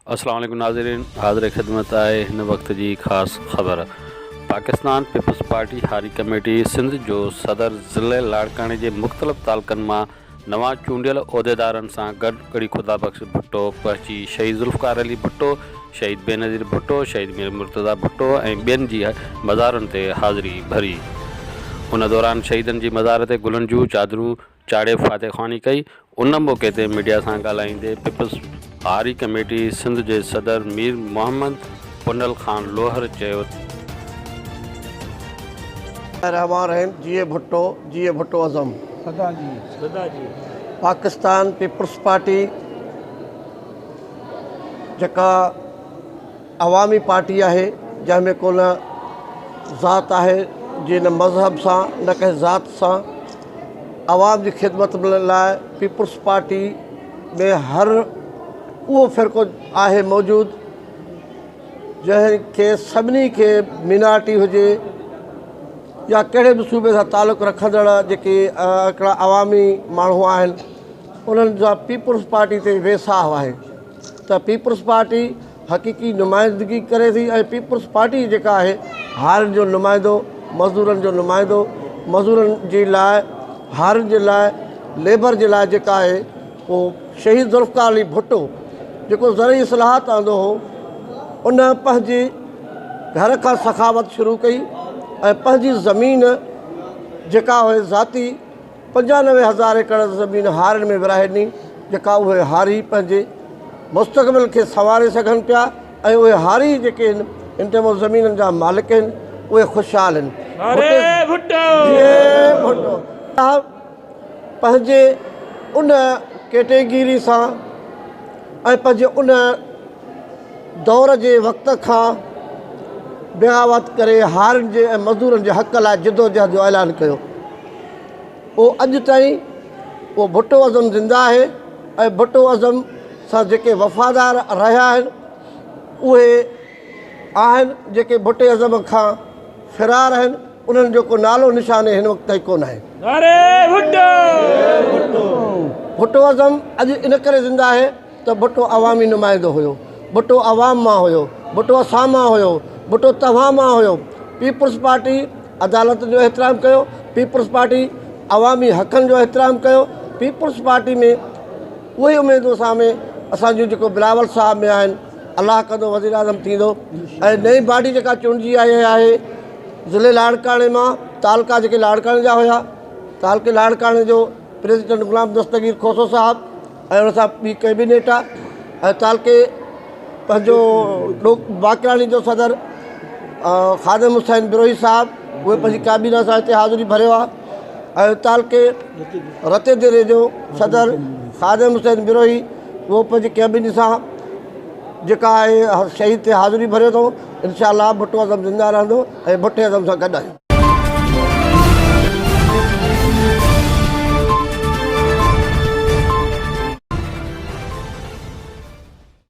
अस्सलाम वालेकुम नाज़रीन, हाज़िर ख़िदमत आहे हिन वक्त जी ख़ासि ख़बर। पाकिस्तान पीपल्स पार्टी हारी कमेटी सिंध जो सदर ज़िले लाड़काने जे मुख़्तलिफ़ तालुक़नि मां नवां चूंडियल उहिदेदारनि सां गॾु गढ़ी खुदाबख़्श भुट्टो पहुची शहीद ज़ुल्फ़िकार अली भुट्टो, शहीद बेनज़ीर भुट्टो, शहीद मीर मुर्तज़ा भुट्टो ऐं ॿियनि जी मज़ारुनि ते हाज़िरी भरी। उन दौरान शहीदनि जी मज़ार ते गुलनि जूं चादरूं चाढ़े फ़ातह ख़्वानी कई। उन मौक़े ते मीडिया सां ॻाल्हाईंदे पीपल्स हारी कमेटी सिंध जे सदर मीर मोहम्मद पुनल ख़ान लोहर चयो रहमान जिए भुट्टो अज़म पाकिस्तान पीपल्स पार्टी जेका अवामी पार्टी आहे जंहिंमें को न ज़ात आहे जी न मज़हब सां न कंहिं ज़ात सां आवाम जी ख़िदमत लाइ पीपल्स पार्टी में हर उहो फ़िरक़ो आहे मौजूदु जंहिंखे सभिनी खे मिनारिटी हुजे या कहिड़े बि सूबे सां तालुक़ु रखंदड़ जेके हिकिड़ा अवामी माण्हू आहिनि उन्हनि जा पीपल्स पार्टी ते वेसाह आहे त पीपल्स पार्टी हक़ीक़ी नुमाइंदगी करे थी ऐं पीपल्स पार्टी जेका आहे हारियुनि जो नुमाइंदो, मज़दूरनि जो नुमाइंदो, मज़दूरनि जे लाइ, हारियुनि जे लाइ, लेबर जे लाइ जेका आहे उहो शहीद ज़ुल्फ़िकार अली भुट्टो जेको ज़रई इस्लाहात आंदो हो उन पंहिंजे घर खां सखावत शुरू कई ऐं पंहिंजी ज़मीन जेका हुई ज़ाती 95,000 एकड़ ज़मीन हारियुनि में विराहे ॾिनी जेका उहे हारी पंहिंजे मुस्तक़बिल खे संवारे सघनि पिया ऐं उहे हारी जेके आहिनि इन टाइम ज़मीननि जा मालिक आहिनि उहे ख़ुशहाल आहिनि। भुट्टो पंहिंजे उन कैटेगरी सां ऐं पंहिंजे उन दौर जे वक़्त खां बग़ावत करे हारियुनि जे ऐं मज़दूरनि जे हक़ लाइ जिदोजहद जो ऐलान कयो। उहो अॼु ताईं उहो भुट्टो अज़म ज़िंदा आहे ऐं भुट्टो अज़म सां जेके वफ़ादार रहिया आहिनि उहे आहिनि जेके भुट्टे अज़म खां फ़िरार आहिनि उन्हनि जो को नालो निशान हिन वक़्त ताईं कोन आहे। भुट्टो अज़म अॼु इन करे ज़िंदा आहे त भुट्टो अवामी नुमाइंदो हुयो, भुट्टो अवाम मां हुयो, भुट्टो असां मां हुयो, भुट्टो तव्हां मां हुयो। पीपल्स पार्टी अदालत जो एहतराम कयो, पीपल्स पार्टी अवामी हक़नि जो एहतराम कयो। पीपल्स पार्टी में उहे उमेदूं सां असांजो जेको बिलावल साहब में आहिनि अलाह कंदो वज़ीर आज़म थींदो ऐं नई बॉडी जेका चूंडिजी आई आहे ज़िले लाड़काने मां तालका जेके लाड़काने जा हुया तालके लाड़काने जो प्रेसिडेंट ग़ुलाम दस्तगीर खोसो साहब ऐं उन सां ॿी कैबिनेट आहे ऐं तालके पंहिंजो बाक़रानी जो सदर ख़ादिम हुसैन बिरोही साहब उहे पंहिंजी काबीना सां हिते हाज़िरी भरियो आहे ऐं तालके रते देरे जो सदर ख़ादिम हुसैन बिरोही उहो पंहिंजी कैबिनेट सां जेका आहे शहीद ते हाज़िरी भरियो अथऊं। इंशाअल्लाह भुट्टो अज़म ज़िंदा रहंदो ऐं भुट्टे अज़म सां गॾु आहियूं।